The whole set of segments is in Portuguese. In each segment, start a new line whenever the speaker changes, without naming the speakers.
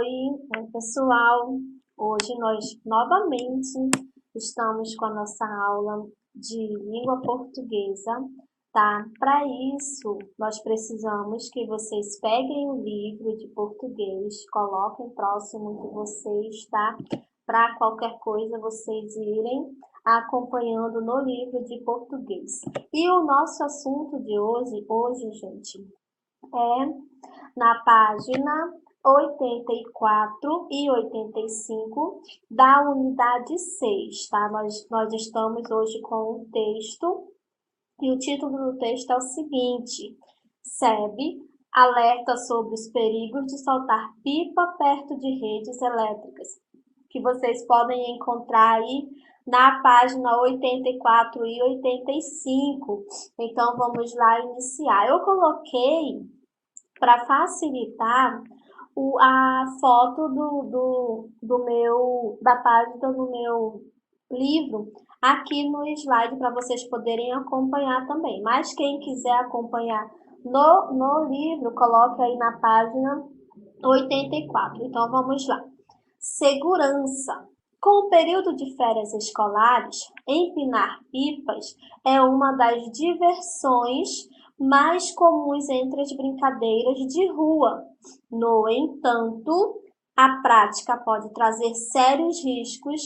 Oi, pessoal! Hoje nós novamente estamos com a nossa aula de língua portuguesa, tá? Para isso, nós precisamos que vocês peguem o livro de português, coloquem próximo de vocês, tá? Para qualquer coisa vocês irem acompanhando no livro de português. E o nosso assunto de hoje, gente, é na página 84 e 85 da unidade 6, tá? Nós estamos hoje com um texto e o título do texto é o seguinte: SEB alerta sobre os perigos de soltar pipa perto de redes elétricas, que vocês podem encontrar aí na página 84 e 85. Então, vamos lá iniciar. Eu coloquei, para facilitar, a foto da página do meu livro aqui no slide para vocês poderem acompanhar também. Mas quem quiser acompanhar no livro, coloque aí na página 84. Então vamos lá. Segurança. Com o período de férias escolares, empinar pipas é uma das diversões mais comuns entre as brincadeiras de rua. No entanto, a prática pode trazer sérios riscos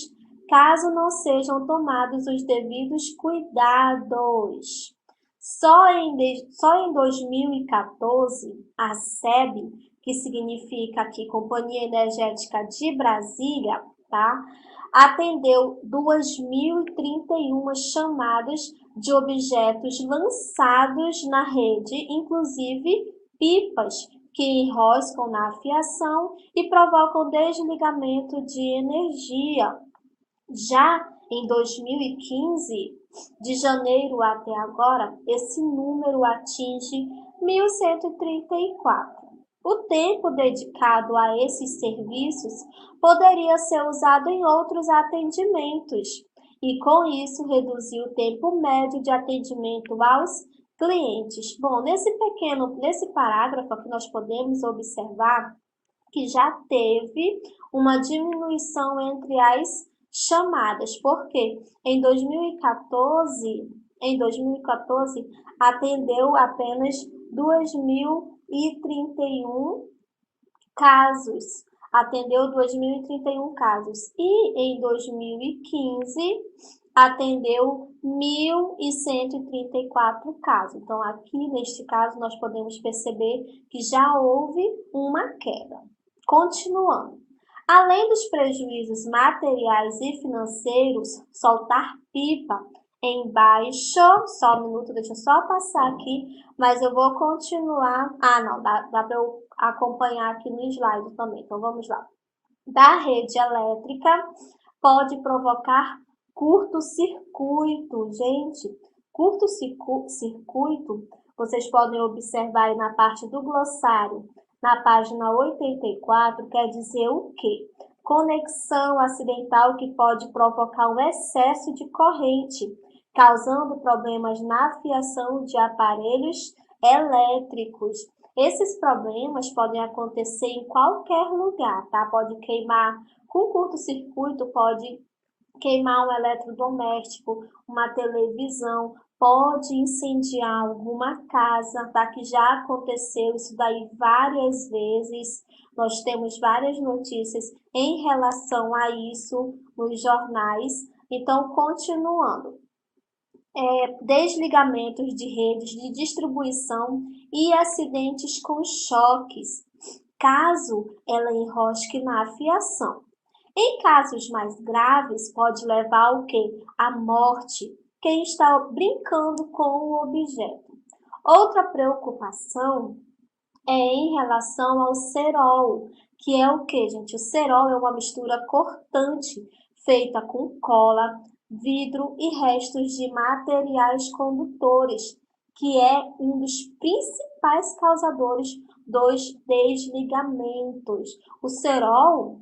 caso não sejam tomados os devidos cuidados. Só em 2014, a SEB, que significa aqui Companhia Energética de Brasília, tá? Atendeu 2.031 chamadas de objetos lançados na rede, inclusive pipas que enroscam na fiação e provocam desligamento de energia. Já em 2015, de janeiro até agora, esse número atinge 1.134. O tempo dedicado a esses serviços poderia ser usado em outros atendimentos e, com isso, reduzir o tempo médio de atendimento aos clientes. Bom, nesse parágrafo aqui nós podemos observar que já teve uma diminuição entre as chamadas, porque em 2014 atendeu apenas 2.031 casos. Atendeu 2.031 casos. E em 2015 atendeu 1.134 casos. Então, aqui neste caso, nós podemos perceber que já houve uma queda. Continuando. Além dos prejuízos materiais e financeiros, soltar pipa embaixo, só um minuto, deixa eu só passar aqui, mas eu vou continuar. Não, dá para eu acompanhar aqui no slide também, então vamos lá. Da rede elétrica pode provocar curto-circuito, gente. Curto-circuito, vocês podem observar aí na parte do glossário, na página 84, quer dizer o quê? Conexão acidental que pode provocar um excesso de corrente, causando problemas na fiação de aparelhos elétricos. Esses problemas podem acontecer em qualquer lugar, tá? Pode queimar, com curto-circuito, pode queimar um eletrodoméstico, uma televisão, pode incendiar alguma casa, tá? Que já aconteceu isso daí várias vezes. Nós temos várias notícias em relação a isso nos jornais. Então, continuando. Desligamentos de redes de distribuição e acidentes com choques, caso ela enrosque na fiação. Em casos mais graves, pode levar ao quê? À morte, quem está brincando com o objeto. Outra preocupação é em relação ao cerol, que é o quê, gente? O cerol é uma mistura cortante feita com cola, vidro e restos de materiais condutores, que é um dos principais causadores dos desligamentos. O cerol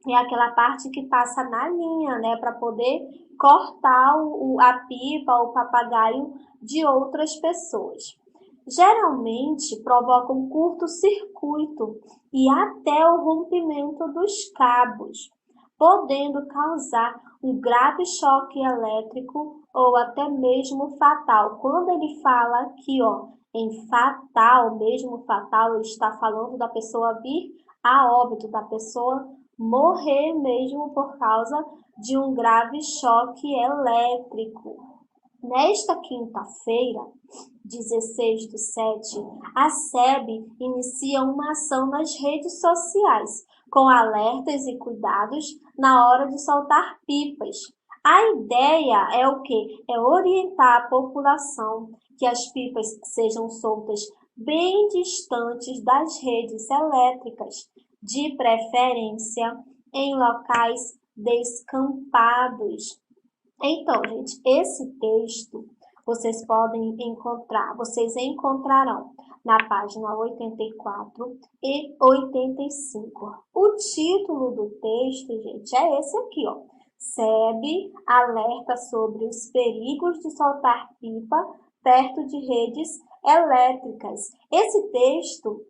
é aquela parte que passa na linha, né, para poder cortar a pipa, o papagaio de outras pessoas. geralmente provocam um curto-circuito e até o rompimento dos cabos, podendo causar um grave choque elétrico ou até mesmo fatal. Quando ele fala aqui, ó, em fatal, mesmo fatal, ele está falando da pessoa vir a óbito, da pessoa morrer mesmo por causa de um grave choque elétrico. Nesta quinta-feira, 16/7, a SEB inicia uma ação nas redes sociais, com alertas e cuidados na hora de soltar pipas. A ideia é o quê? É orientar a população que as pipas sejam soltas bem distantes das redes elétricas, de preferência em locais descampados. Então, gente, esse texto vocês encontrarão na página 84 e 85. O título do texto, gente, é esse aqui, ó. SEB alerta sobre os perigos de soltar pipa perto de redes elétricas. Esse texto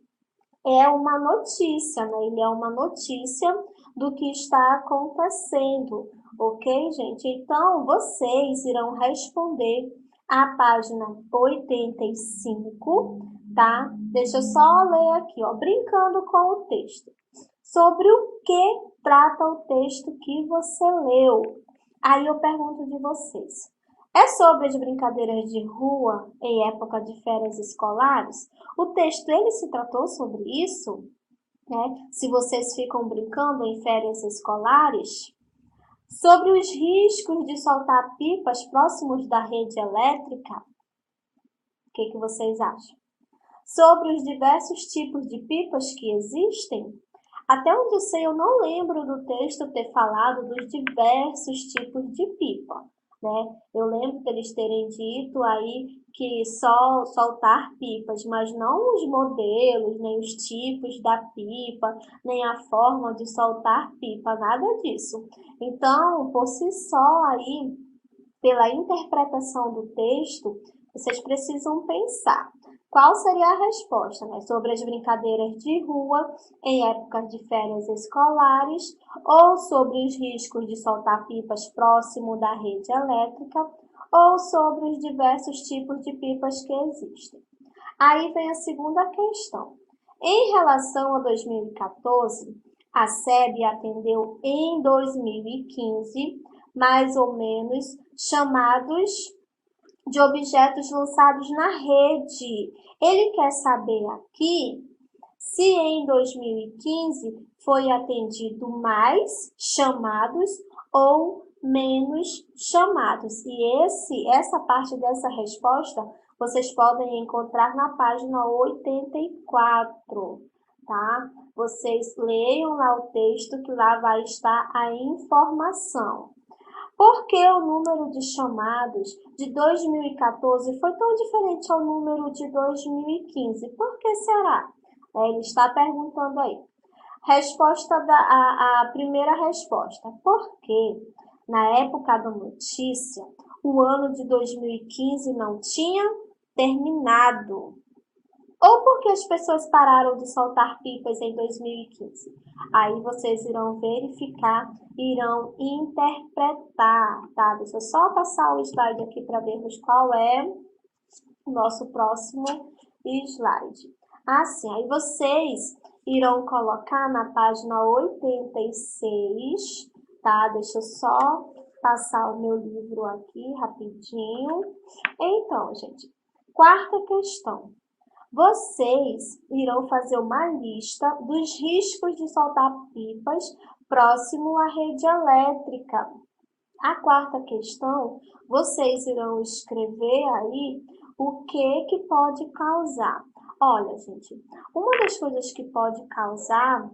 é uma notícia, né? Ele é uma notícia do que está acontecendo, ok, gente? Então, vocês irão responder a página 85, tá? Deixa eu só ler aqui, ó, brincando com o texto. Sobre o que trata o texto que você leu? Aí eu pergunto de vocês. É sobre as brincadeiras de rua em época de férias escolares? O texto, ele se tratou sobre isso? Né? Se vocês ficam brincando em férias escolares? Sobre os riscos de soltar pipas próximos da rede elétrica? O que vocês acham? Sobre os diversos tipos de pipas que existem? Até onde eu sei, eu não lembro do texto ter falado dos diversos tipos de pipa, né? Eu lembro deles terem dito aí que só soltar pipas, mas não os modelos, nem os tipos da pipa, nem a forma de soltar pipa, nada disso. Então, por si só aí, pela interpretação do texto, vocês precisam pensar. Qual seria a resposta, né? Sobre as brincadeiras de rua em épocas de férias escolares ou sobre os riscos de soltar pipas próximo da rede elétrica ou sobre os diversos tipos de pipas que existem. Aí vem a segunda questão. Em relação a 2014, a SEB atendeu em 2015 mais ou menos chamados de objetos lançados na rede. Ele quer saber aqui se em 2015 foi atendido mais chamados ou menos chamados. E essa parte dessa resposta vocês podem encontrar na página 84, tá? Vocês leiam lá o texto que lá vai estar a informação. Por que o número de chamados de 2014 foi tão diferente ao número de 2015? Por que será? Ele está perguntando aí. A primeira resposta. Porque na época da notícia, o ano de 2015 não tinha terminado. Ou porque as pessoas pararam de soltar pipas em 2015? Aí vocês irão verificar, irão interpretar, tá? Deixa eu só passar o slide aqui para vermos qual é o nosso próximo slide. Assim, aí vocês irão colocar na página 86, tá? Deixa eu só passar o meu livro aqui rapidinho. Então, gente, quarta questão. Vocês irão fazer uma lista dos riscos de soltar pipas próximo à rede elétrica. A quarta questão, vocês irão escrever aí o que pode causar. Olha, gente, uma das coisas que pode causar,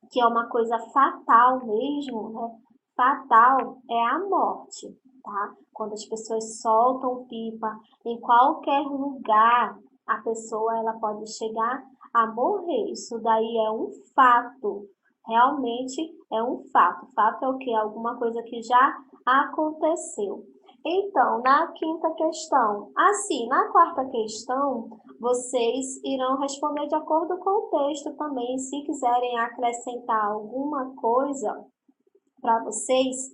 que é uma coisa fatal mesmo, né? Fatal é a morte, tá? Quando as pessoas soltam pipa em qualquer lugar, a pessoa ela pode chegar a morrer. Isso daí é um fato. Realmente é um fato. Fato é o que? Alguma coisa que já aconteceu. Então, na quinta questão, assim, na quarta questão, vocês irão responder de acordo com o texto também. Se quiserem acrescentar alguma coisa para vocês,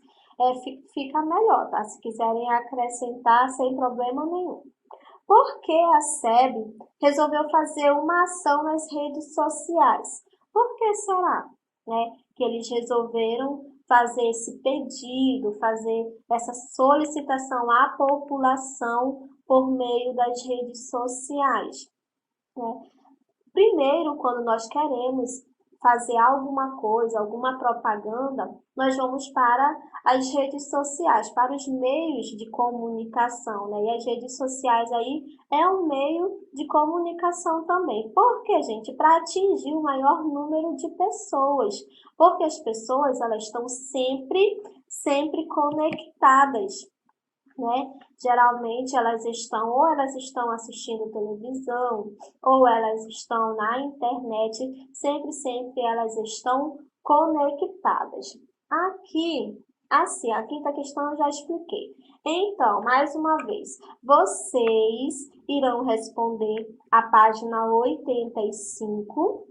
fica melhor, tá? Se quiserem acrescentar, sem problema nenhum. Por que a SEB resolveu fazer uma ação nas redes sociais? Por que será, né, que eles resolveram fazer esse pedido, fazer essa solicitação à população por meio das redes sociais, né? Primeiro, quando nós queremos fazer alguma coisa, alguma propaganda, nós vamos para as redes sociais, para os meios de comunicação, né? E as redes sociais aí é um meio de comunicação também. Por quê, gente? Para atingir o maior número de pessoas. Porque as pessoas, elas estão sempre conectadas, né? Geralmente elas estão assistindo televisão, ou elas estão na internet, sempre elas estão conectadas. Aqui, assim, a quinta questão eu já expliquei. Então, mais uma vez, vocês irão responder a página 85,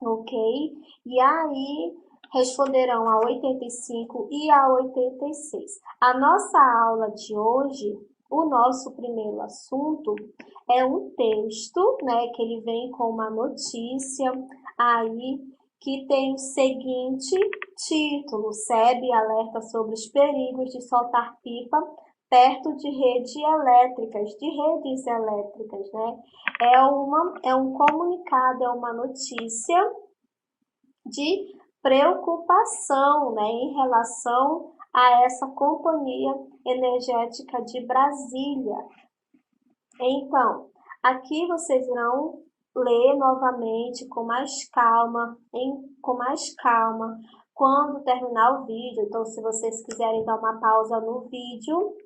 ok? E aí responderão a 85 e a 86. A nossa aula de hoje, o nosso primeiro assunto é um texto, né, que ele vem com uma notícia aí que tem o seguinte título: SEB alerta sobre os perigos de soltar pipa perto de redes elétricas, né? É um comunicado, é uma notícia de preocupação, né, em relação a essa Companhia Energética de Brasília. Então, aqui vocês irão ler novamente com mais calma, quando terminar o vídeo. Então, se vocês quiserem dar uma pausa no vídeo,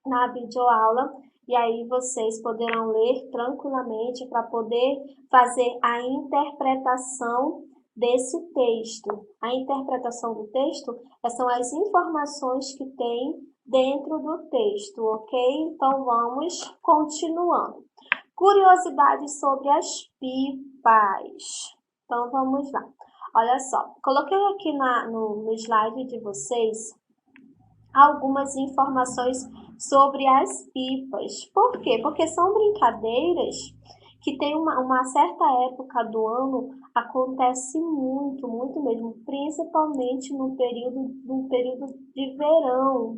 na videoaula, e aí vocês poderão ler tranquilamente para poder fazer a interpretação desse texto. A interpretação do texto são as informações que tem dentro do texto, ok? Então vamos continuando. Curiosidades sobre as pipas. Então vamos lá. Olha só, coloquei aqui no slide de vocês algumas informações sobre as pipas. Por quê? Porque são brincadeiras que tem uma certa época do ano, acontece muito mesmo, principalmente no período de verão,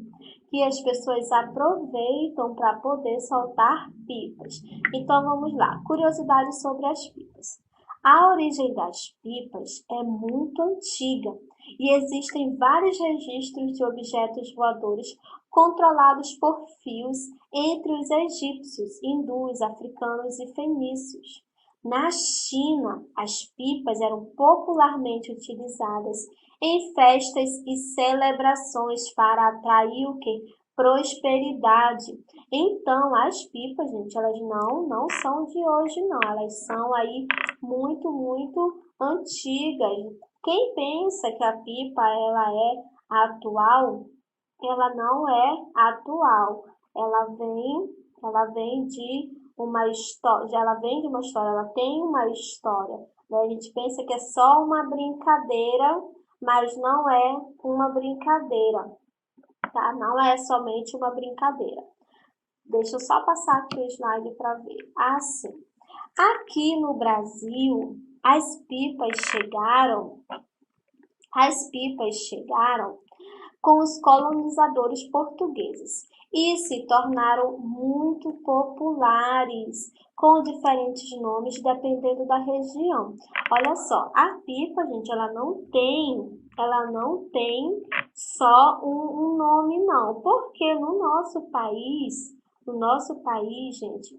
que as pessoas aproveitam para poder soltar pipas. Então vamos lá, curiosidades sobre as pipas. A origem das pipas é muito antiga e existem vários registros de objetos voadores controlados por fios entre os egípcios, hindus, africanos e fenícios. Na China, as pipas eram popularmente utilizadas em festas e celebrações para atrair o quê? Prosperidade. Então, as pipas, gente, elas não são de hoje, não. Elas são aí muito antigas. Quem pensa que a pipa ela é atual, ela não é atual. Ela vem de uma história, ela tem uma história, né? A gente pensa que é só uma brincadeira, mas não é uma brincadeira, tá? Não é somente uma brincadeira. Deixa eu só passar aqui o slide para ver. Assim, aqui no Brasil, as pipas chegaram com os colonizadores portugueses e se tornaram muito populares, com diferentes nomes dependendo da região. Olha só, a pipa, gente, ela não tem só um nome, não, porque no nosso país, gente,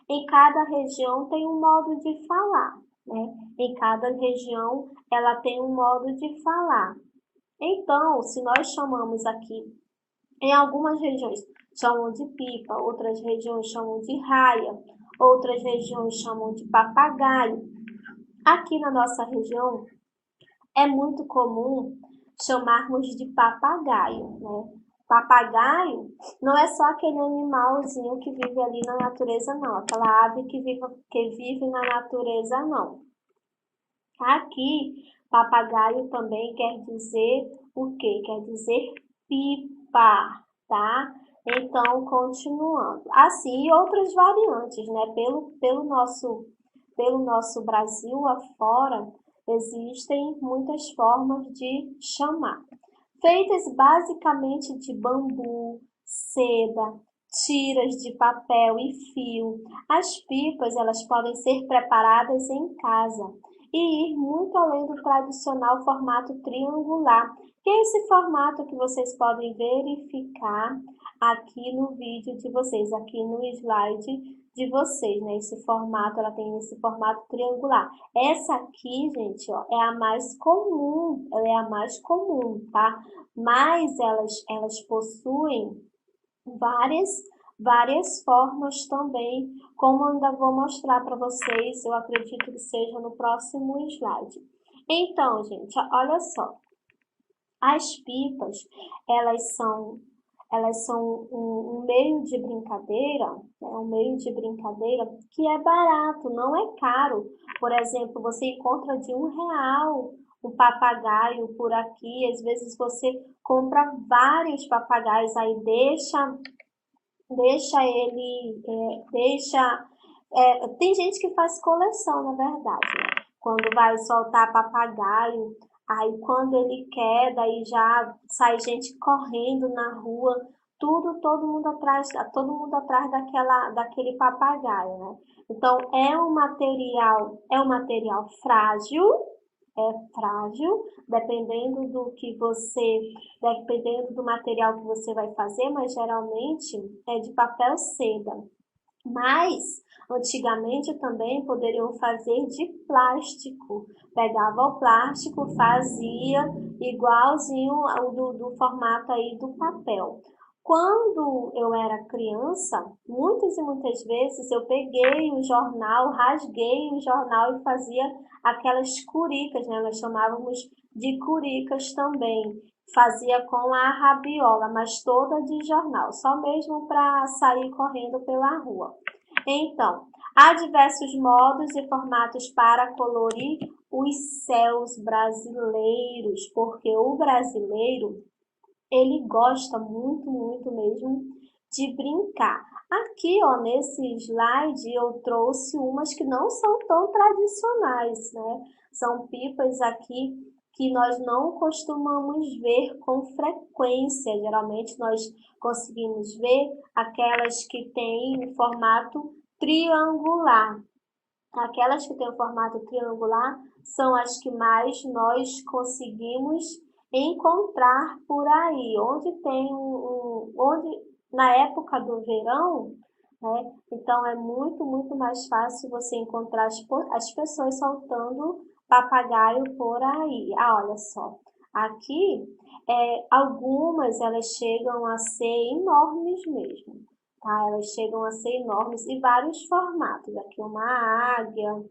em cada região tem um modo de falar, né? Em cada região ela tem um modo de falar. Então, se nós chamamos aqui, em algumas regiões chamam de pipa, outras regiões chamam de raia, outras regiões chamam de papagaio. Aqui na nossa região é muito comum chamarmos de papagaio, né? Papagaio não é só aquele animalzinho que vive ali na natureza, não. Aquela ave que vive na natureza, não. Aqui, papagaio também quer dizer o quê? Quer dizer pipa, tá? Então, continuando. Assim, e outras variantes, né? Pelo nosso Brasil afora, existem muitas formas de chamar. Feitas basicamente de bambu, seda, tiras de papel e fio. As pipas, elas podem ser preparadas em casa e ir muito além do tradicional formato triangular, que é esse formato que vocês podem verificar aqui no vídeo de vocês, aqui no slide de vocês, né? Esse formato, ela tem esse formato triangular. Essa aqui, gente, ó, é a mais comum, ela é a mais comum, tá? Mas elas possuem várias formas também, como eu ainda vou mostrar para vocês, eu acredito que seja no próximo slide. Então, gente, olha só, as pipas, elas são um meio de brincadeira, né? Um meio de brincadeira que é barato, não é caro. Por exemplo, você encontra de R$ 1 um papagaio por aqui, às vezes você compra vários papagaios, aí tem gente que faz coleção, na verdade, né? Quando vai soltar papagaio, aí quando ele quer, daí já sai gente correndo na rua, todo mundo atrás daquele papagaio, né? Então é um material frágil, dependendo do material que você vai fazer, mas geralmente é de papel seda. Mas antigamente também poderiam fazer de plástico. Pegava o plástico, fazia igualzinho ao do formato aí do papel. Quando eu era criança, muitas e muitas vezes eu peguei o jornal, rasguei o jornal e fazia aquelas curicas, né? Nós chamávamos de curicas também. Fazia com a rabiola, mas toda de jornal, só mesmo para sair correndo pela rua. Então, há diversos modos e formatos para colorir os céus brasileiros, porque o brasileiro, ele gosta muito, muito mesmo de brincar. Aqui, ó, nesse slide, eu trouxe umas que não são tão tradicionais, né? São pipas aqui que nós não costumamos ver com frequência. Geralmente, nós conseguimos ver aquelas que têm o formato triangular. Aquelas que têm o formato triangular são as que mais nós conseguimos encontrar por aí, onde na época do verão, né? Então é muito, muito mais fácil você encontrar as pessoas soltando papagaio por aí. Olha só, aqui algumas elas chegam a ser enormes mesmo, tá? Elas chegam a ser enormes e vários formatos. Aqui uma águia.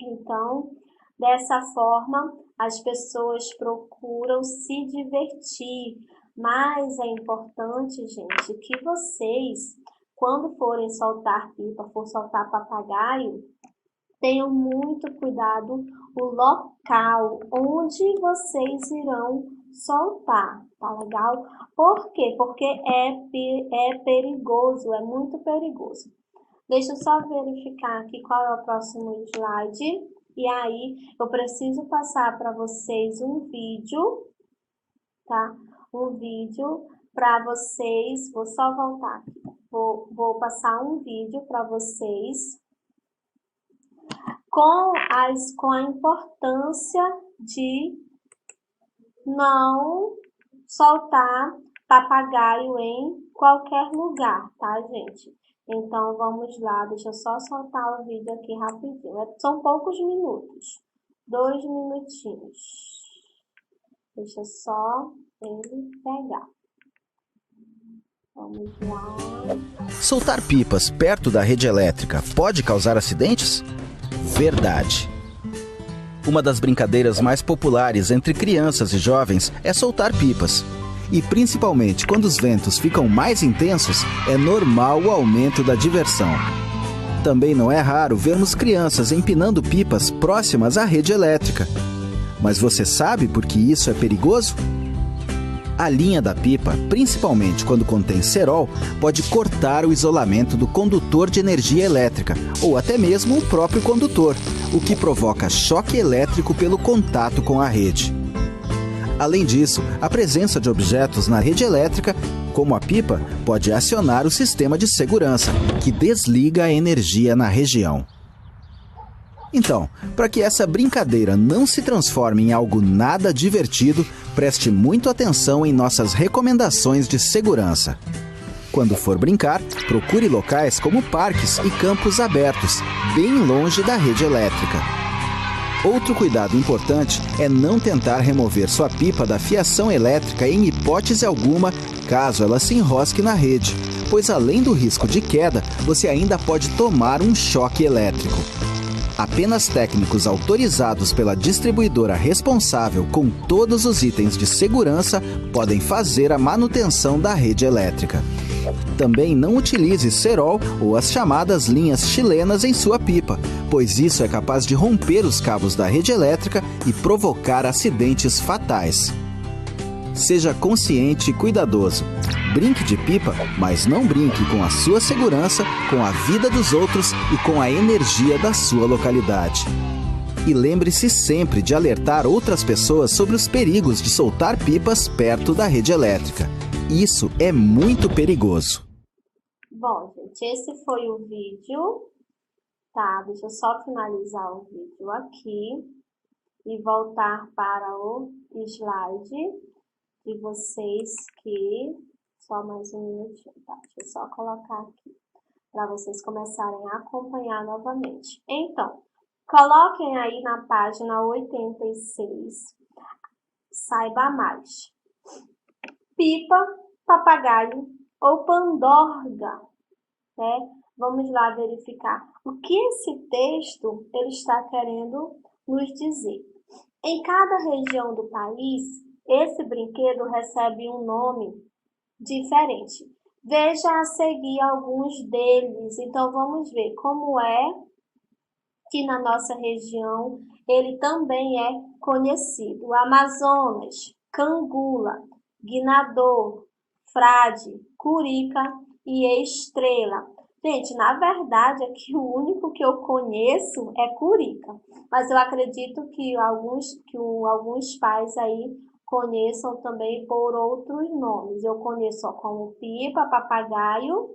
Então, dessa forma, as pessoas procuram se divertir, mas é importante, gente, que vocês, quando forem soltar pipa, for soltar papagaio, tenham muito cuidado o local onde vocês irão soltar, tá legal? Por quê? Porque é perigoso, é muito perigoso. Deixa eu só verificar aqui qual é o próximo slide. E aí, eu preciso passar para vocês um vídeo, tá? Um vídeo para vocês, vou só voltar aqui. Vou passar um vídeo para vocês com a importância de não soltar papagaio em qualquer lugar, tá, gente? Então, vamos lá, deixa eu só soltar o vídeo aqui rapidinho. São poucos minutos, 2 minutinhos. Deixa só ele pegar. Vamos lá.
Soltar pipas perto da rede elétrica pode causar acidentes? Verdade. Uma das brincadeiras mais populares entre crianças e jovens é soltar pipas. E principalmente quando os ventos ficam mais intensos, é normal o aumento da diversão. Também não é raro vermos crianças empinando pipas próximas à rede elétrica. Mas você sabe por que isso é perigoso? A linha da pipa, principalmente quando contém cerol, pode cortar o isolamento do condutor de energia elétrica, ou até mesmo o próprio condutor, o que provoca choque elétrico pelo contato com a rede. Além disso, a presença de objetos na rede elétrica, como a pipa, pode acionar o sistema de segurança, que desliga a energia na região. Então, para que essa brincadeira não se transforme em algo nada divertido, preste muito atenção em nossas recomendações de segurança. Quando for brincar, procure locais como parques e campos abertos, bem longe da rede elétrica. Outro cuidado importante é não tentar remover sua pipa da fiação elétrica em hipótese alguma, caso ela se enrosque na rede, pois além do risco de queda, você ainda pode tomar um choque elétrico. Apenas técnicos autorizados pela distribuidora responsável com todos os itens de segurança podem fazer a manutenção da rede elétrica. Também não utilize cerol ou as chamadas linhas chilenas em sua pipa, pois isso é capaz de romper os cabos da rede elétrica e provocar acidentes fatais. Seja consciente e cuidadoso. Brinque de pipa, mas não brinque com a sua segurança, com a vida dos outros e com a energia da sua localidade. E lembre-se sempre de alertar outras pessoas sobre os perigos de soltar pipas perto da rede elétrica. Isso é muito perigoso.
Bom, gente, esse foi o vídeo, tá? Deixa eu só finalizar o vídeo aqui e voltar para o slide de vocês que... Só mais um minutinho, tá? Deixa eu só colocar aqui para vocês começarem a acompanhar novamente. Então, coloquem aí na página 86, saiba mais. Pipa, papagaio ou pandorga, né? Vamos lá verificar o que esse texto ele está querendo nos dizer. Em cada região do país, esse brinquedo recebe um nome diferente. Veja a seguir alguns deles. Então, vamos ver como é que na nossa região ele também é conhecido. Amazonas, cangula, guinador, frade, curica e estrela. Gente, na verdade, aqui o único que eu conheço é curica. Mas eu acredito que alguns pais aí conheçam também por outros nomes. Eu conheço só como pipa, papagaio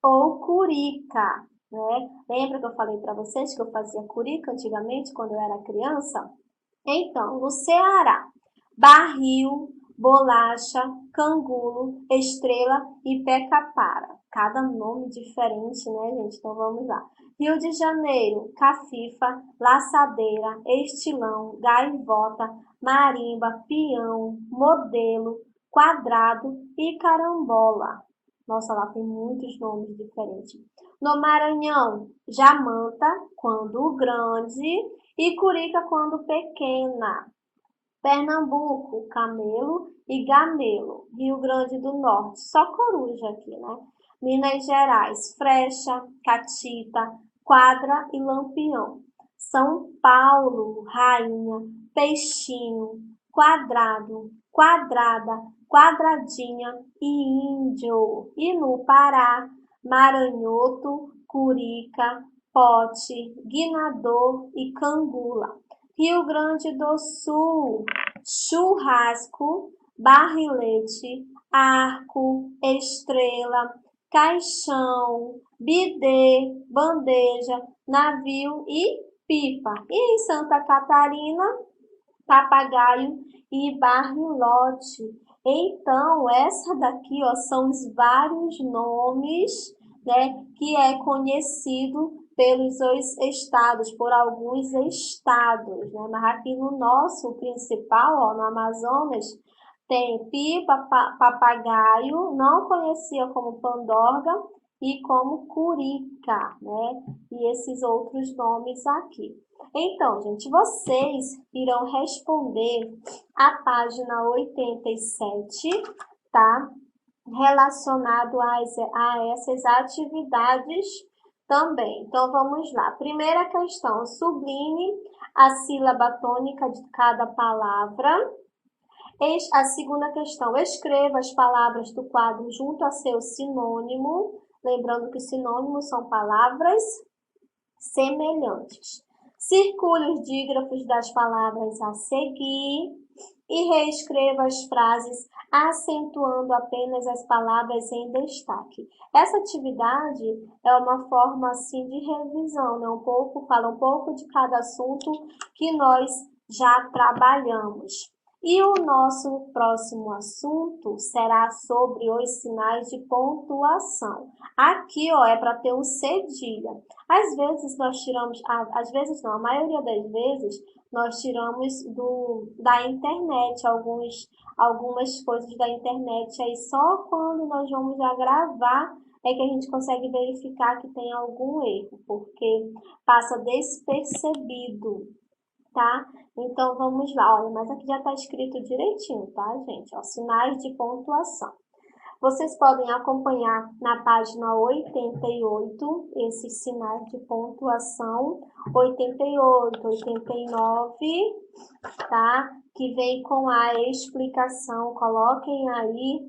ou curica, né? Lembra que eu falei para vocês que eu fazia curica antigamente, quando eu era criança? Então, no Ceará, barril, bolacha, cangulo, estrela e pé-capara. Cada nome diferente, né, gente? Então, vamos lá. Rio de Janeiro, cafifa, laçadeira, estilão, gaivota, marimba, peão, modelo, quadrado e carambola. Nossa, lá tem muitos nomes diferentes. No Maranhão, jamanta, quando grande, e curica, quando pequena. Pernambuco, camelo e gamelo. Rio Grande do Norte, só coruja aqui, né? Minas Gerais, frecha, catita, quadra e lampião. São Paulo, rainha, peixinho, quadrado, quadrada, quadradinha e índio. E no Pará, maranhoto, curica, pote, guinador e cangula. Rio Grande do Sul, churrasco, barrilete, arco, estrela, caixão, bidê, bandeja, navio e pipa. E em Santa Catarina, papagaio e barrilote. Então, essa daqui, ó, são os vários nomes, né, que é conhecido pelos estados, por alguns estados, né? Mas aqui no nosso principal, ó, no Amazonas, tem pipa, papagaio, não conhecia como pandorga e como curica, né? E esses outros nomes aqui. Então, gente, vocês irão responder a página 87, tá? Relacionado a essas atividades também. Então, vamos lá. Primeira questão, sublinhe a sílaba tônica de cada palavra. A segunda questão, escreva as palavras do quadro junto a seu sinônimo. Lembrando que sinônimos são palavras semelhantes. Circule os dígrafos das palavras a seguir e reescreva as frases acentuando apenas as palavras em destaque. Essa atividade é uma forma assim de revisão, né? Fala um pouco de cada assunto que nós já trabalhamos. E o nosso próximo assunto será sobre os sinais de pontuação. Aqui, ó, é para ter um cedilha. Às vezes nós tiramos, às vezes não, a maioria das vezes nós tiramos da internet algumas coisas da internet. Aí só quando nós vamos já gravar é que a gente consegue verificar que tem algum erro, porque passa despercebido. Tá? Então, vamos lá. Olha, mas aqui já está escrito direitinho, tá, gente? Ó, sinais de pontuação. Vocês podem acompanhar na página 88 esses sinais de pontuação. 88, 89, tá? Que vem com a explicação. Coloquem aí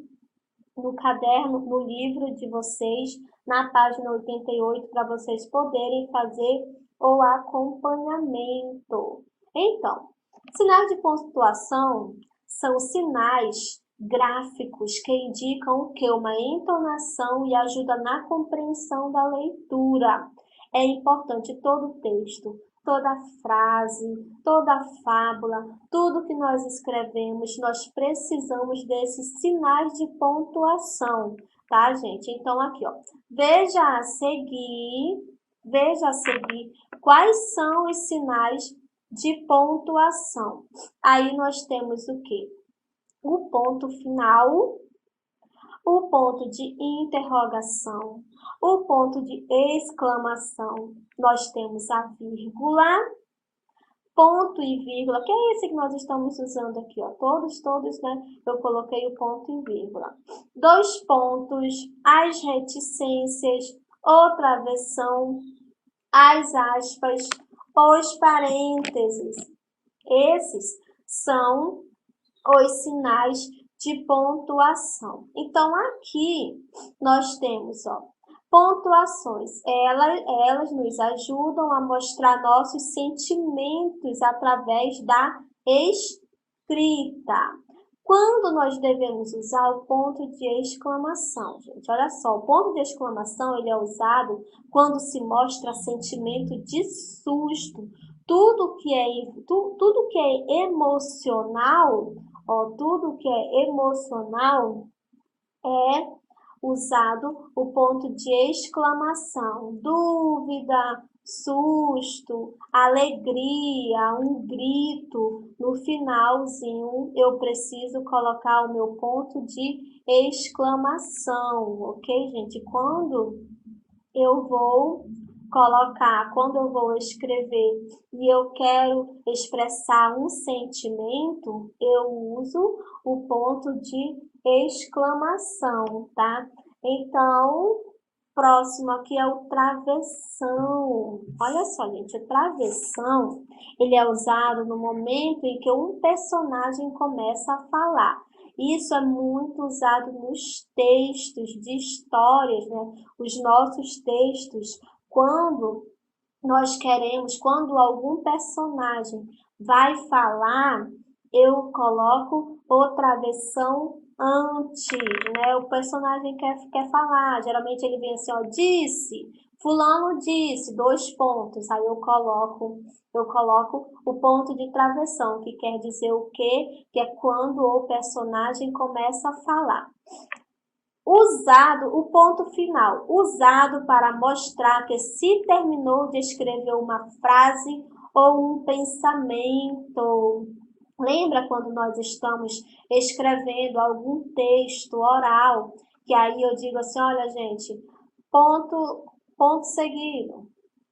no caderno, no livro de vocês, na página 88, para vocês poderem fazer o acompanhamento. Então, sinais de pontuação são sinais gráficos que indicam o quê? Uma entonação e ajuda na compreensão da leitura. É importante todo o texto, toda frase, toda fábula, tudo que nós escrevemos, nós precisamos desses sinais de pontuação, tá, gente? Então, aqui, ó, veja a seguir quais são os sinais de pontuação. Aí nós temos o quê? O ponto final, o ponto de interrogação, o ponto de exclamação. Nós temos a vírgula, ponto e vírgula, que é esse que nós estamos usando aqui, ó. Todos, né? Eu coloquei o ponto e vírgula. Dois pontos, as reticências, outra versão, as aspas, os parênteses. Esses são os sinais de pontuação. Então, aqui nós temos, ó, pontuações. Elas nos ajudam a mostrar nossos sentimentos através da escrita. Quando nós devemos usar o ponto de exclamação, gente? Olha só, o ponto de exclamação ele é usado quando se mostra sentimento de susto. Tudo que é emocional, ó, tudo que é emocional é usado o ponto de exclamação. Dúvida, susto, alegria, um grito. No finalzinho, eu preciso colocar o meu ponto de exclamação, ok, gente? Quando eu vou escrever e eu quero expressar um sentimento, eu uso o ponto de exclamação, tá? Então, próximo aqui é o travessão. Olha só, gente, o travessão, ele é usado no momento em que um personagem começa a falar. Isso é muito usado nos textos de histórias, né? Os nossos textos, quando algum personagem vai falar, eu coloco o travessão antes, né? O personagem quer falar, geralmente ele vem assim, ó, disse, fulano disse, 2 pontos, aí eu coloco o ponto de travessão, que quer dizer o quê? Que é quando o personagem começa a falar. O ponto final, usado para mostrar que se terminou de escrever uma frase ou um pensamento. Lembra quando nós estamos escrevendo algum texto oral, que aí eu digo assim, olha, gente, ponto seguido,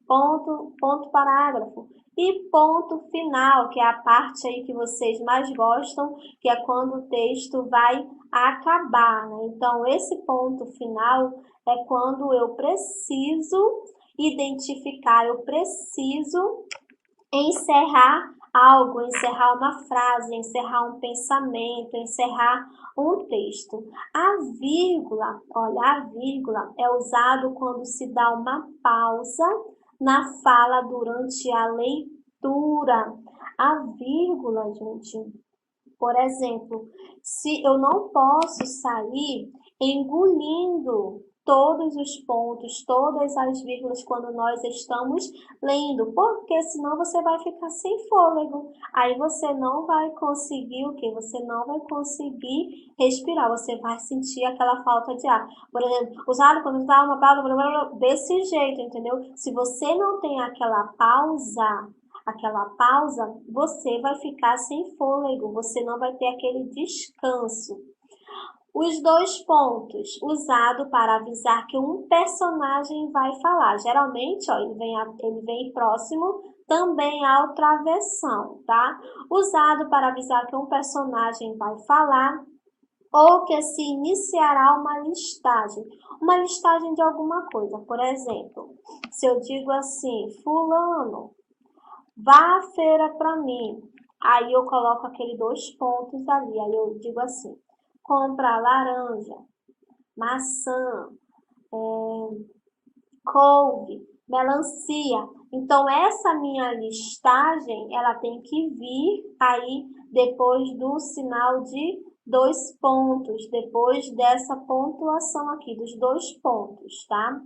ponto parágrafo. E ponto final, que é a parte aí que vocês mais gostam, que é quando o texto vai acabar, né? Então, esse ponto final é quando eu preciso identificar, eu preciso encerrar algo, encerrar uma frase, encerrar um pensamento, encerrar um texto. A vírgula, olha, a vírgula é usado quando se dá uma pausa na fala durante a leitura. A vírgula, gente, por exemplo, se eu não posso sair engolindo todos os pontos, todas as vírgulas quando nós estamos lendo, porque senão você vai ficar sem fôlego. Aí você não vai conseguir o quê? Você não vai conseguir respirar, você vai sentir aquela falta de ar. Por exemplo, usado quando dá uma pausa, desse jeito, entendeu? Se você não tem aquela pausa, você vai ficar sem fôlego, você não vai ter aquele descanso. Os dois pontos, usado para avisar que um personagem vai falar. Geralmente, ó, ele vem próximo também ao travessão, tá? Usado para avisar que um personagem vai falar ou que se iniciará uma listagem de alguma coisa. Por exemplo, se eu digo assim, fulano, vá à feira para mim. Aí eu coloco aqueles dois pontos ali. Aí eu digo assim, compra laranja, maçã, couve, melancia. Então, essa minha listagem, ela tem que vir aí depois do sinal de dois pontos, depois dessa pontuação aqui, dos dois pontos, tá?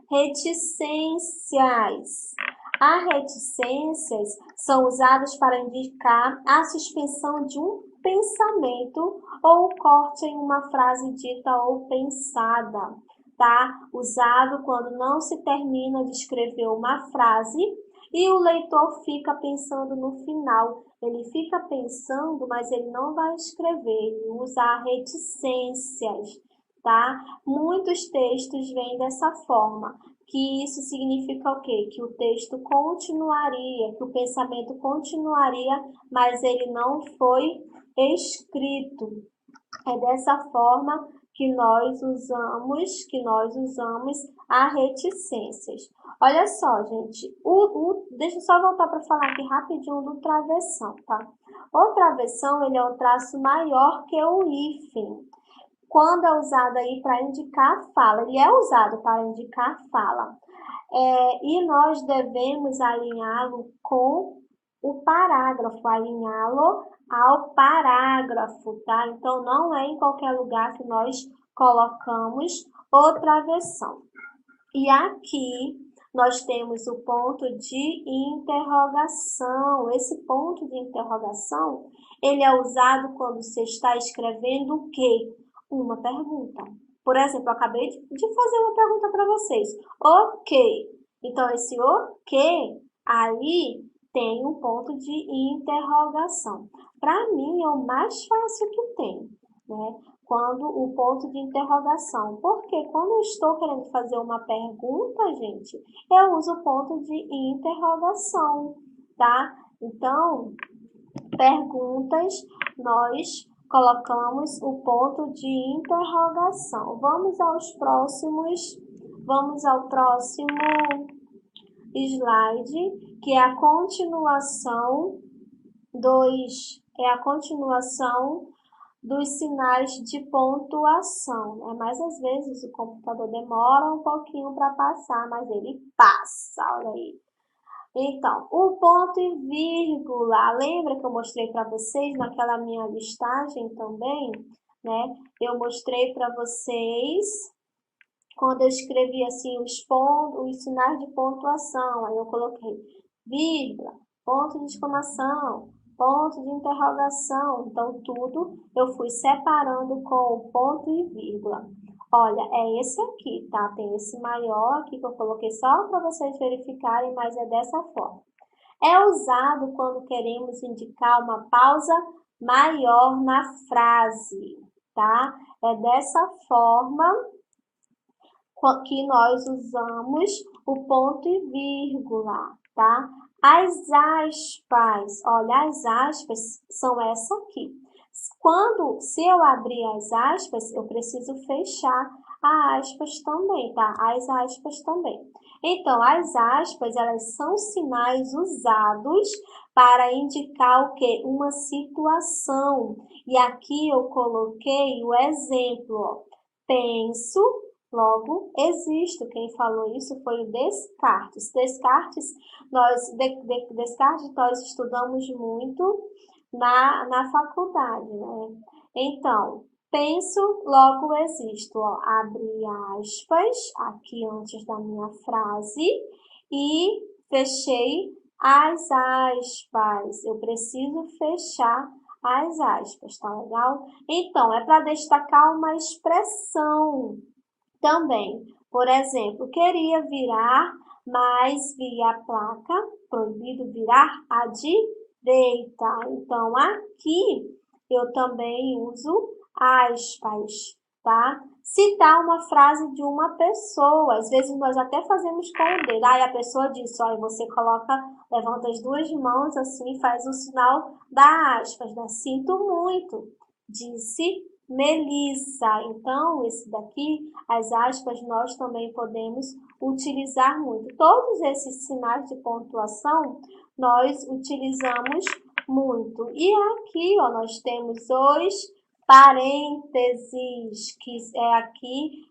Reticências. As reticências são usadas para indicar a suspensão de um pensamento ou corte em uma frase dita ou pensada, tá? Usado quando não se termina de escrever uma frase e o leitor fica pensando no final. Ele fica pensando, mas ele não vai escrever, ele usa reticências, tá? Muitos textos vêm dessa forma, que isso significa o quê? Que o texto continuaria, que o pensamento continuaria, mas ele não foi escrito. É dessa forma que nós usamos a reticências. Olha só, gente, deixa eu só voltar para falar aqui rapidinho do travessão, tá? O travessão, ele é um traço maior que o hífen. Quando é usado aí para indicar a fala, ele é usado para indicar a fala. E nós devemos alinhá-lo com o parágrafo, alinhá-lo ao parágrafo, tá? Então, não é em qualquer lugar que nós colocamos o travessão. E aqui nós temos o ponto de interrogação. Esse ponto de interrogação, ele é usado quando você está escrevendo o quê? Uma pergunta. Por exemplo, eu acabei de fazer uma pergunta para vocês. Ok. Então, esse ok, aí tem um ponto de interrogação. Para mim, é o mais fácil que tem, né? Quando o ponto de interrogação. Porque quando eu estou querendo fazer uma pergunta, gente, eu uso o ponto de interrogação, tá? Então, perguntas, nós colocamos o ponto de interrogação. Vamos ao próximo slide, que é a continuação dos sinais de pontuação, né? Mas às vezes o computador demora um pouquinho para passar, mas ele passa, olha aí. Então, o ponto e vírgula, lembra que eu mostrei para vocês naquela minha listagem também, né? Eu mostrei para vocês quando eu escrevi assim os sinais de pontuação, aí eu coloquei vírgula, ponto de exclamação, ponto de interrogação. Então, tudo eu fui separando com o ponto e vírgula. Olha, é esse aqui, tá? Tem esse maior aqui que eu coloquei só para vocês verificarem, mas é dessa forma. É usado quando queremos indicar uma pausa maior na frase, tá? É dessa forma que nós usamos o ponto e vírgula, tá? As aspas, olha, as aspas são essa aqui. Se eu abrir as aspas, eu preciso fechar a aspas também, tá? As aspas também. Então, as aspas, elas são sinais usados para indicar o quê? Uma situação. E aqui eu coloquei o exemplo, ó. Penso, logo existo. Quem falou isso foi o Descartes. Descartes nós estudamos muito na faculdade, né? Então, penso, logo existo. Ó, abri aspas aqui antes da minha frase e fechei as aspas. Eu preciso fechar as aspas, tá legal? Então, é para destacar uma expressão também. Por exemplo, queria virar, mas vi a placa, proibido virar à direita. Então, aqui eu também uso aspas, tá? Citar uma frase de uma pessoa. Às vezes nós até fazemos com o dedo. Aí a pessoa diz, olha, você levanta as duas mãos assim, faz o sinal da aspas, né? Sinto muito, disse Melissa. Então, esse daqui, as aspas, nós também podemos utilizar muito. Todos esses sinais de pontuação, nós utilizamos muito. E aqui, ó, nós temos os parênteses, que é aqui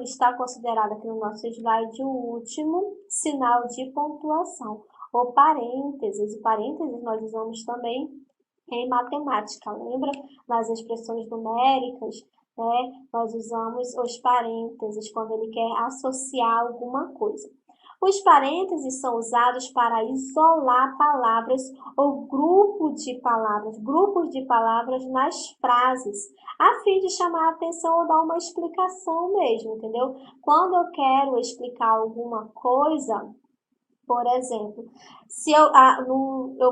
está considerado aqui no nosso slide o último sinal de pontuação. O parênteses. O parênteses nós usamos também em matemática, lembra? Nas expressões numéricas, né? Nós usamos os parênteses quando ele quer associar alguma coisa. Os parênteses são usados para isolar palavras ou grupos de palavras nas frases, a fim de chamar a atenção ou dar uma explicação mesmo, entendeu? Quando eu quero explicar alguma coisa, por exemplo, se eu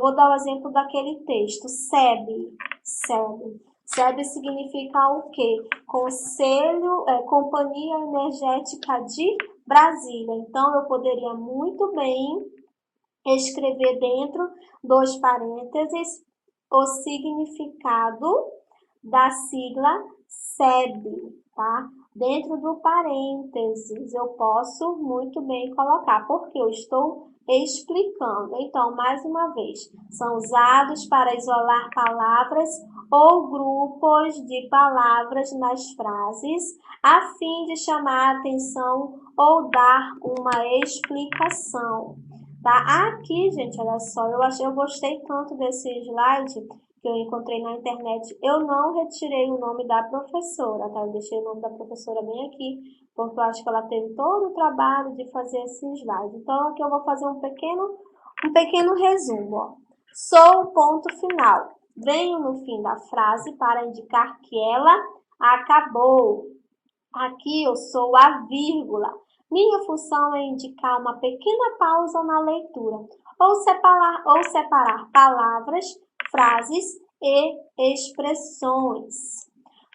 vou dar o exemplo daquele texto, SEB. SEB significa o quê? Companhia Energética de Brasília. Então, eu poderia muito bem escrever dentro dos parênteses o significado da sigla SEB, tá? Dentro do parênteses, eu posso muito bem colocar, porque eu estou explicando. Então, mais uma vez, são usados para isolar palavras ou grupos de palavras nas frases, a fim de chamar a atenção ou dar uma explicação. Tá? Aqui, gente, olha só, eu gostei tanto desse slide que eu encontrei na internet. Eu não retirei o nome da professora, tá? Eu deixei o nome da professora bem aqui, porque eu acho que ela teve todo o trabalho de fazer esse slide. Então, aqui eu vou fazer um pequeno resumo, ó. Sou o ponto final. Venho no fim da frase para indicar que ela acabou. Aqui eu sou a vírgula. Minha função é indicar uma pequena pausa na leitura, ou separar palavras, frases e expressões.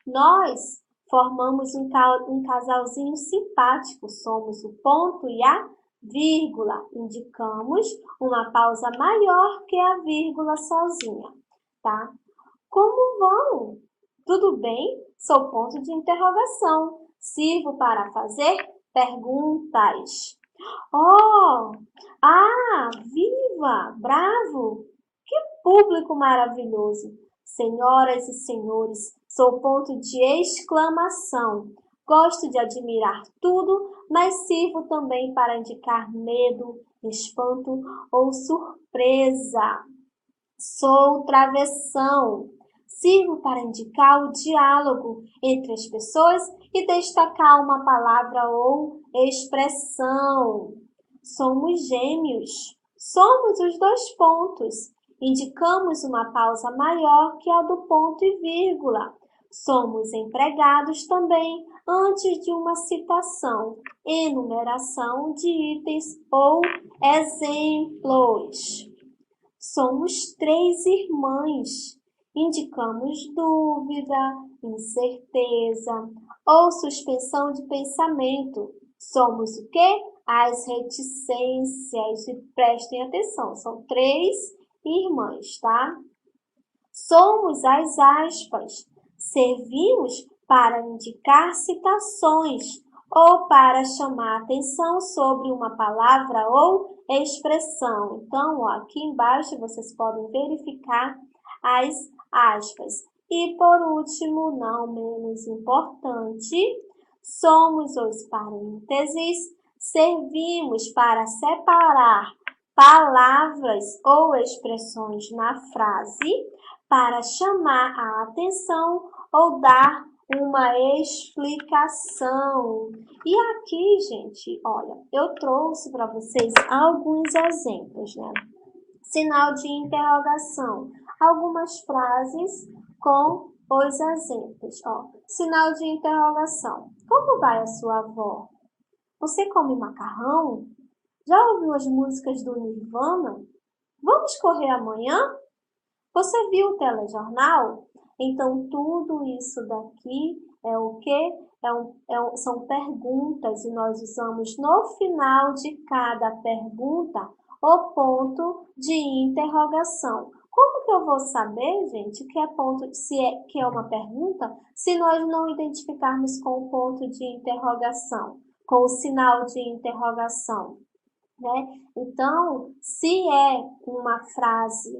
Nós formamos um casalzinho simpático, somos o ponto e a vírgula. Indicamos uma pausa maior que a vírgula sozinha, tá? Como vão? Tudo bem? Sou ponto de interrogação. Sirvo para fazer perguntas. Oh! Ah! Viva! Bravo! Que público maravilhoso! Senhoras e senhores, sou ponto de exclamação. Gosto de admirar tudo, mas sirvo também para indicar medo, espanto ou surpresa. Sou travessão. Sirvo para indicar o diálogo entre as pessoas e destacar uma palavra ou expressão. Somos gêmeos. Somos os dois pontos. Indicamos uma pausa maior que a do ponto e vírgula. Somos empregados também antes de uma citação, enumeração de itens ou exemplos. Somos três irmãs. Indicamos dúvida, incerteza ou suspensão de pensamento. Somos o quê? As reticências. E prestem atenção, são 3 irmãs, tá? Somos as aspas. Servimos para indicar citações ou para chamar atenção sobre uma palavra ou expressão. Então, ó, aqui embaixo vocês podem verificar as aspas. E por último, não menos importante, somos os parênteses. Servimos para separar palavras ou expressões na frase, para chamar a atenção ou dar uma explicação. E aqui, gente, olha, eu trouxe para vocês alguns exemplos, né? Sinal de interrogação. Algumas frases com os exemplos. Ó, sinal de interrogação. Como vai a sua avó? Você come macarrão? Já ouviu as músicas do Nirvana? Vamos correr amanhã? Você viu o telejornal? Então, tudo isso daqui é o quê? São perguntas e nós usamos no final de cada pergunta o ponto de interrogação. Como que eu vou saber, gente, que é ponto, que é uma pergunta, se nós não identificarmos com o ponto de interrogação, com o sinal de interrogação, né? Então, se é uma frase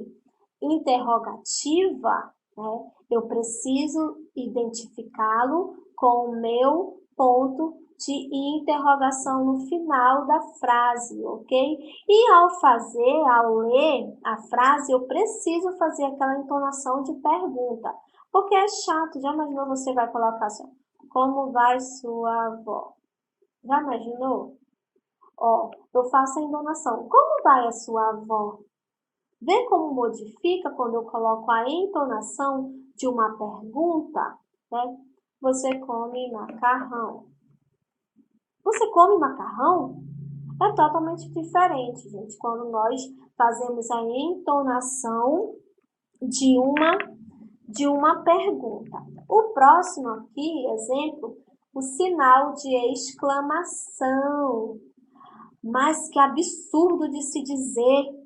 interrogativa, né, eu preciso identificá-lo com o meu ponto de interrogação no final da frase, ok? E ao ler a frase, eu preciso fazer aquela entonação de pergunta, porque é chato. Já imaginou, você vai colocar assim, como vai sua avó? Já imaginou? Ó, eu faço a entonação, como vai a sua avó? Vê como modifica quando eu coloco a entonação de uma pergunta, né? Você come macarrão. Você come macarrão? É totalmente diferente, gente, quando nós fazemos a entonação de uma pergunta. O próximo aqui, exemplo, o sinal de exclamação. Mas que absurdo de se dizer.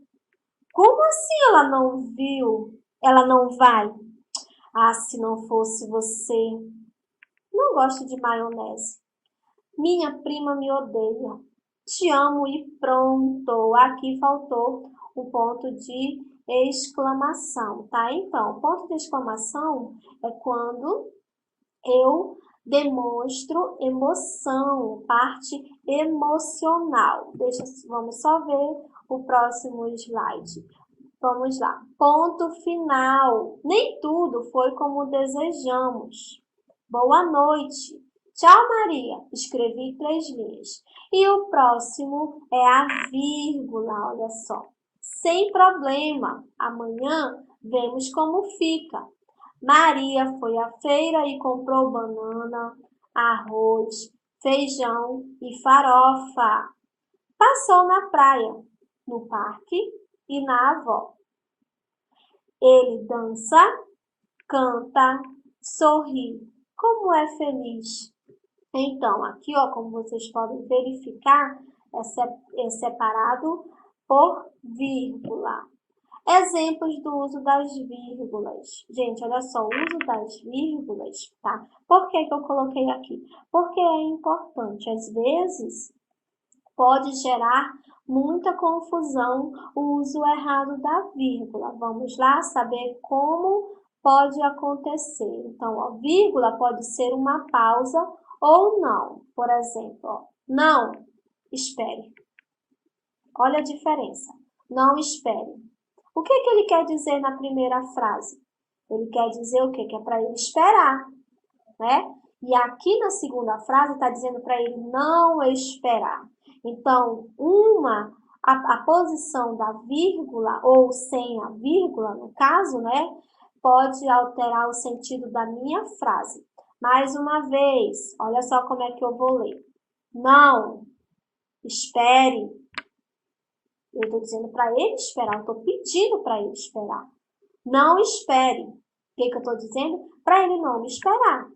Como assim ela não viu? Ela não vai? Ah, se não fosse você. Não gosto de maionese. Minha prima me odeia. Te amo e pronto. Aqui faltou um ponto de exclamação, tá? Então, o ponto de exclamação é quando eu demonstro emoção, parte emocional. Vamos só ver o próximo slide. Vamos lá. Ponto final. Nem tudo foi como desejamos. Boa noite. Tchau, Maria. Escrevi 3 linhas. E o próximo é a vírgula, olha só. Sem problema. Amanhã vemos como fica. Maria foi à feira e comprou banana, arroz, feijão e farofa. Passou na praia, no parque e na avó. Ele dança, canta, sorri. Como é feliz. Então, aqui, ó, como vocês podem verificar, é separado por vírgula. Exemplos do uso das vírgulas. Gente, olha só, o uso das vírgulas, tá? Por que eu coloquei aqui? Porque é importante. Às vezes, pode gerar muita confusão o uso errado da vírgula. Vamos lá saber como pode acontecer. Então, ó, vírgula pode ser uma pausa ou não. Por exemplo, ó, não, espere. Olha a diferença. Não espere. O que ele quer dizer na primeira frase? Ele quer dizer o quê? Que é para ele esperar, né? E aqui na segunda frase está dizendo para ele não esperar. Então, a posição da vírgula ou sem a vírgula, no caso, né? Pode alterar o sentido da minha frase. Mais uma vez, olha só como é que eu vou ler. Não, espere. Eu estou dizendo para ele esperar, eu estou pedindo para ele esperar. Não espere. O que eu estou dizendo? Para ele não me esperar.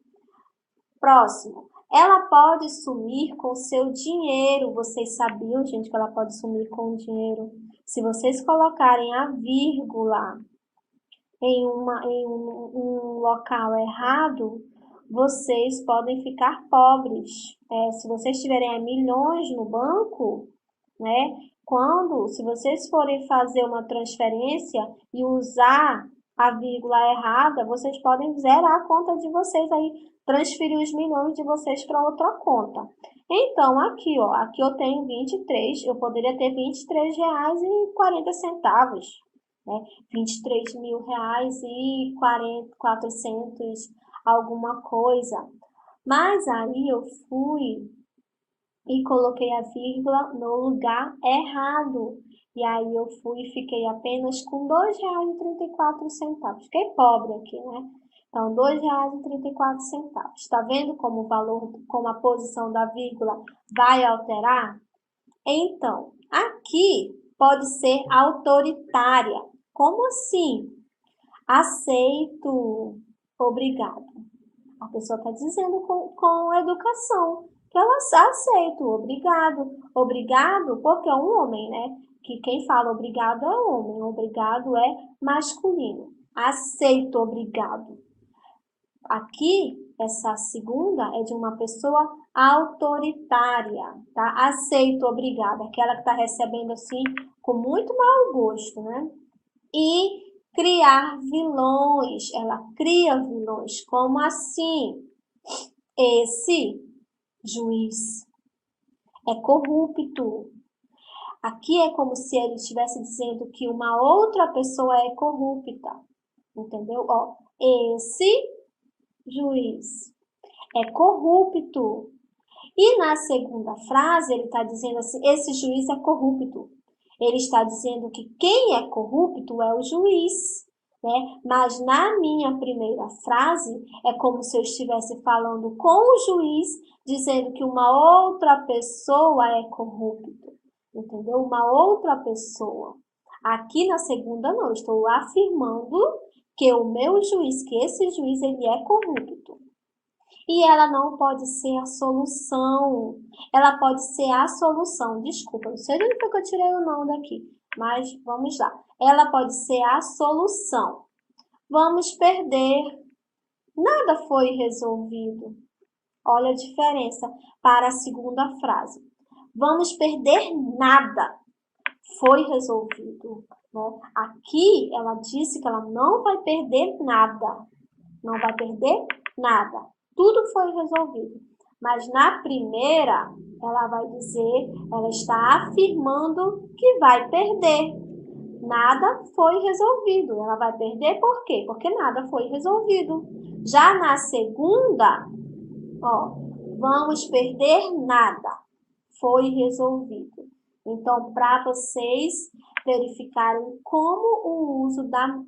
Próximo. Ela pode sumir com seu dinheiro. Vocês sabiam, gente, que ela pode sumir com o dinheiro? Se vocês colocarem a vírgula em um local errado, vocês podem ficar pobres. Se vocês tiverem milhões no banco, né? Se vocês forem fazer uma transferência e usar a vírgula errada, vocês podem zerar a conta de vocês aí, transferir os milhões de vocês para outra conta. Então, aqui, ó, aqui eu tenho 23, eu poderia ter R$23,40, né? R$23.000 e 400 alguma coisa. Mas aí eu fui e coloquei a vírgula no lugar errado. E aí eu fui e fiquei apenas com R$2,34. Fiquei pobre aqui, né? Então, R$2,34. Está vendo como o valor, como a posição da vírgula vai alterar? Então, aqui pode ser autoritária. Como assim? Aceito, obrigado. A pessoa está dizendo com educação que ela aceita, obrigado. Obrigado porque é um homem, né? Que quem fala obrigado é homem, obrigado é masculino. Aceito, obrigado. Aqui, essa segunda é de uma pessoa autoritária, tá? Aceito, obrigado. Aquela que está recebendo assim com muito mau gosto, né? E criar vilões. Ela cria vilões. Como assim? Esse juiz é corrupto. Aqui é como se ele estivesse dizendo que uma outra pessoa é corrupta. Entendeu? Ó, esse juiz é corrupto. E na segunda frase ele está dizendo assim, esse juiz é corrupto. Ele está dizendo que quem é corrupto é o juiz, né? Mas na minha primeira frase, é como se eu estivesse falando com o juiz, dizendo que uma outra pessoa é corrupto, entendeu? Uma outra pessoa. Aqui na segunda não, estou afirmando que o meu juiz, que esse juiz, ele é corrupto. E ela não pode ser a solução. Ela pode ser a solução. Desculpa, não sei de onde foi que eu tirei o não daqui. Mas vamos lá. Ela pode ser a solução. Vamos perder. Nada foi resolvido. Olha a diferença para a segunda frase. Vamos perder nada. Foi resolvido. Né? Aqui ela disse que ela não vai perder nada. Não vai perder nada. Tudo foi resolvido. Mas na primeira, ela vai dizer, ela está afirmando que vai perder. Nada foi resolvido. Ela vai perder por quê? Porque nada foi resolvido. Já na segunda, ó, vamos perder nada. Foi resolvido. Então, para vocês verificarem como o uso da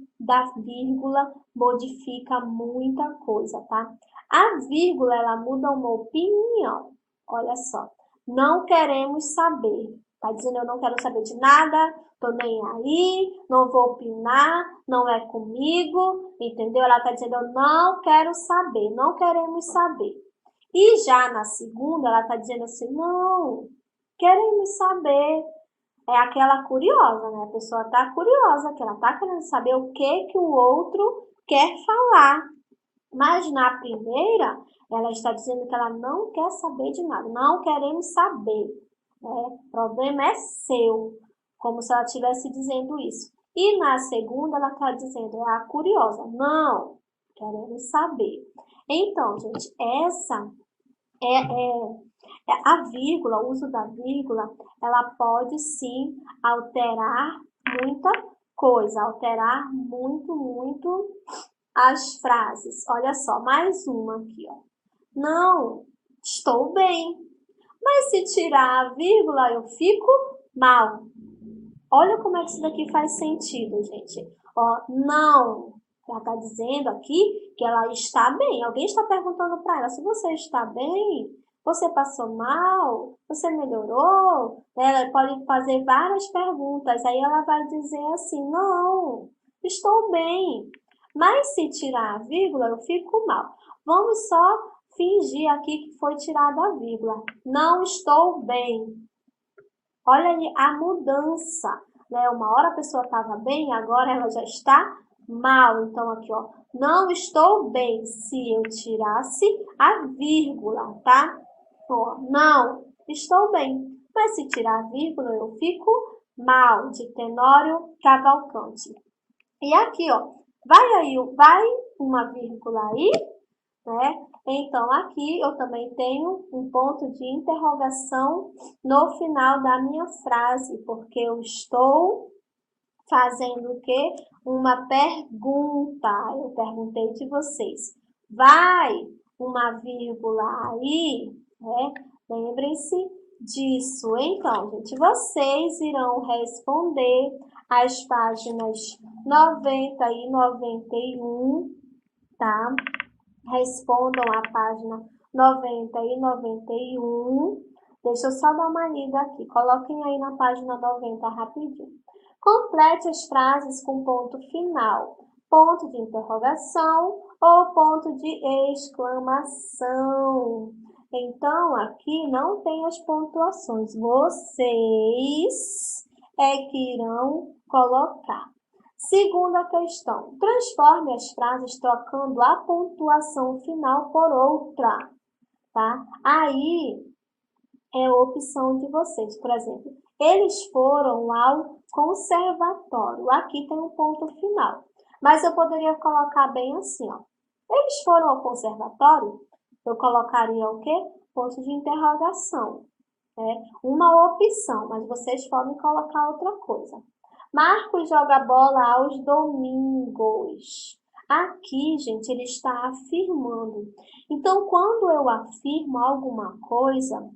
vírgula modifica muita coisa, tá? A vírgula, ela muda uma opinião. Olha só. Não queremos saber. Tá dizendo, eu não quero saber de nada, tô nem aí, não vou opinar, não é comigo, entendeu? Ela tá dizendo, eu não quero saber, não queremos saber. E já na segunda, ela tá dizendo assim, não, queremos saber. É aquela curiosa, né? A pessoa tá curiosa, que ela tá querendo saber o que o outro quer falar. Mas na primeira, ela está dizendo que ela não quer saber de nada. Não queremos saber. Né? O problema é seu. Como se ela estivesse dizendo isso. E na segunda, ela está dizendo, é a curiosa. Não, queremos saber. Então, gente, essa a vírgula, o uso da vírgula, ela pode sim alterar muita coisa. Alterar muito as frases. Olha só, mais uma aqui, ó. Não, estou bem. Mas se tirar a vírgula, eu fico mal. Olha como é que isso daqui faz sentido, gente. Ó, não. Ela está dizendo aqui que ela está bem. Alguém está perguntando para ela se você está bem. Você passou mal? Você melhorou? Ela pode fazer várias perguntas. Aí ela vai dizer assim, não, estou bem. Mas se tirar a vírgula, eu fico mal. Vamos só fingir aqui que foi tirada a vírgula. Não estou bem. Olha ali a mudança, né? Uma hora a pessoa estava bem, agora ela já está mal. Então, aqui, ó, não estou bem se eu tirasse a vírgula, tá? Ó, não estou bem. Mas se tirar a vírgula, eu fico mal, de Tenório Cavalcante. E aqui, ó, vai uma vírgula aí, né? Então, aqui eu também tenho um ponto de interrogação no final da minha frase, porque eu estou fazendo o quê? Uma pergunta. Eu perguntei de vocês. Vai uma vírgula aí, né? Lembrem-se disso. Então, gente, vocês irão responder as páginas 90 e 91, tá? Respondam a página 90 e 91. Deixa eu só dar uma lida aqui. Coloquem aí na página 90 rapidinho. Complete as frases com ponto final, ponto de interrogação ou ponto de exclamação. Então, aqui não tem as pontuações. Vocês é que irão colocar. Segunda questão. Transforme as frases trocando a pontuação final por outra, tá? Aí é a opção de vocês. Por exemplo, eles foram ao conservatório. Aqui tem um ponto final. Mas eu poderia colocar bem assim, ó. Eles foram ao conservatório? Eu colocaria o quê? Ponto de interrogação. Uma opção, mas vocês podem colocar outra coisa. Marcos joga bola aos domingos. Aqui, gente, ele está afirmando. Então, quando eu afirmo alguma coisa,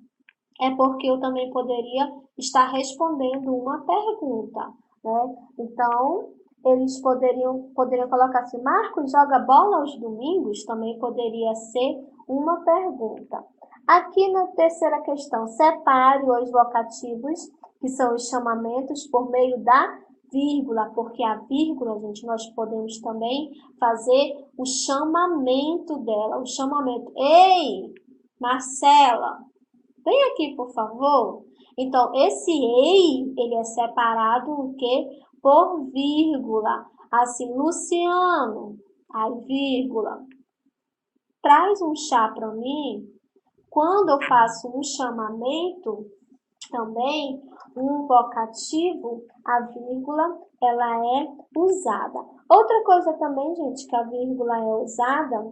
é porque eu também poderia estar respondendo uma pergunta, né? Então, eles poderiam colocar assim, Marcos joga bola aos domingos? Também poderia ser uma pergunta. Aqui na terceira questão, separe os vocativos, que são os chamamentos, por meio da vírgula, porque a vírgula, gente, nós podemos também fazer o chamamento dela, o chamamento. Ei, Marcela, vem aqui, por favor. Então, esse ei, ele é separado o quê? Por vírgula. Assim, Luciano, aí vírgula. Traz um chá para mim. Quando eu faço um chamamento, também, um vocativo, a vírgula, ela é usada. Outra coisa também, gente, que a vírgula é usada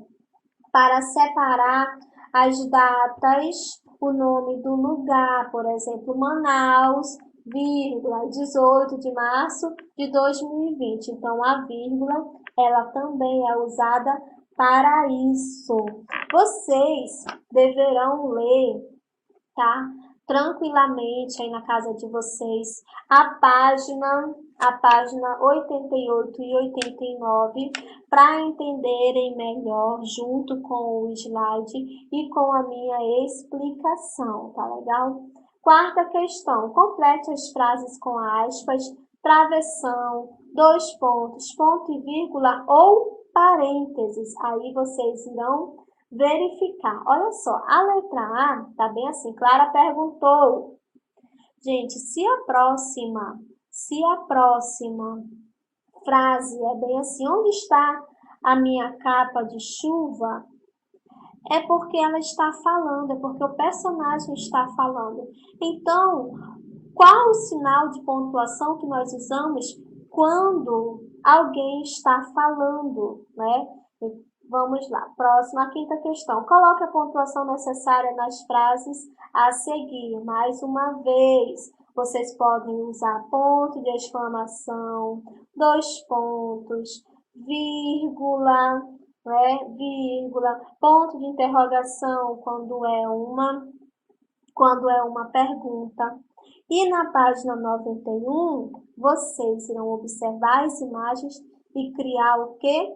para separar as datas, o nome do lugar, por exemplo, Manaus, vírgula, 18 de março de 2020. Então, a vírgula, ela também é usada para isso. Vocês deverão ler, tá? Tranquilamente aí na casa de vocês a página 88 e 89 para entenderem melhor junto com o slide e com a minha explicação, tá legal? Quarta questão, complete as frases com aspas, travessão, dois pontos, ponto e vírgula ou parênteses. Aí vocês irão verificar. Olha só, a letra A tá bem assim. Clara perguntou. Gente, se a próxima frase é bem assim, onde está a minha capa de chuva? É porque ela está falando, é porque o personagem está falando. Então, qual o sinal de pontuação que nós usamos quando alguém está falando, né? Vamos lá, próxima, quinta questão. Coloque a pontuação necessária nas frases a seguir. Mais uma vez, vocês podem usar ponto de exclamação, dois pontos, vírgula, né? Vírgula, ponto de interrogação quando é uma pergunta. E na página 91, vocês irão observar as imagens e criar o quê?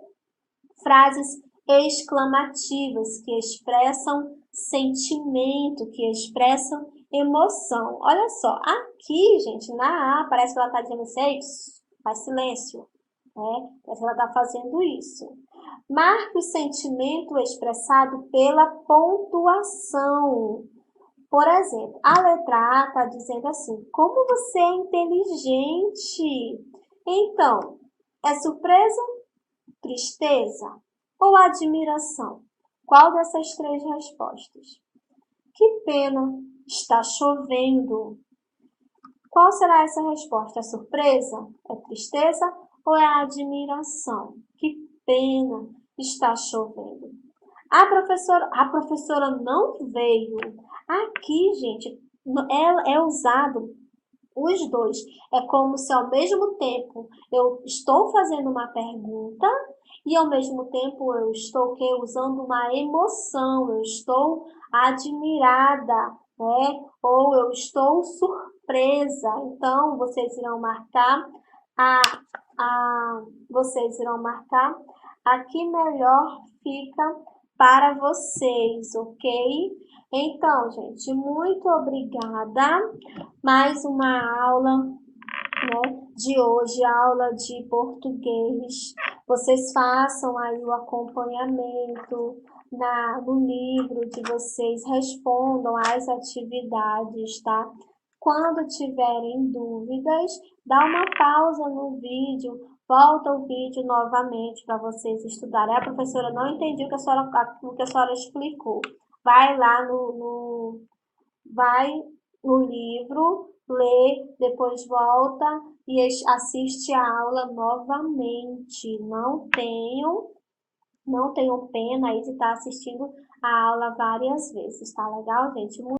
Frases exclamativas que expressam sentimento, que expressam emoção. Olha só, aqui, gente, na A, parece que ela está dizendo assim, faz silêncio, né? Parece que ela está fazendo isso. Marque o sentimento expressado pela pontuação. Por exemplo, a letra A está dizendo assim: como você é inteligente. Então, é surpresa, tristeza ou admiração? Qual dessas três respostas? Que pena, está chovendo. Qual será essa resposta? É surpresa? É tristeza ou é admiração? Que pena, está chovendo. A professora não veio. Aqui, gente, é usado os dois. É como se ao mesmo tempo eu estou fazendo uma pergunta e ao mesmo tempo eu estou usando uma emoção, eu estou admirada, né? Ou eu estou surpresa. Então, vocês irão marcar a, vocês irão marcar a que melhor fica para vocês, ok? Então, gente, muito obrigada. Mais uma aula, né, de hoje, aula de português. Vocês façam aí o acompanhamento no livro de vocês, respondam às atividades, tá? Quando tiverem dúvidas, dá uma pausa no vídeo, volta o vídeo novamente para vocês estudarem. A professora não entendeu o que a senhora explicou. Vai lá vai no livro, lê, depois volta e assiste a aula novamente. Não tenham pena aí de estar assistindo a aula várias vezes, tá legal, gente?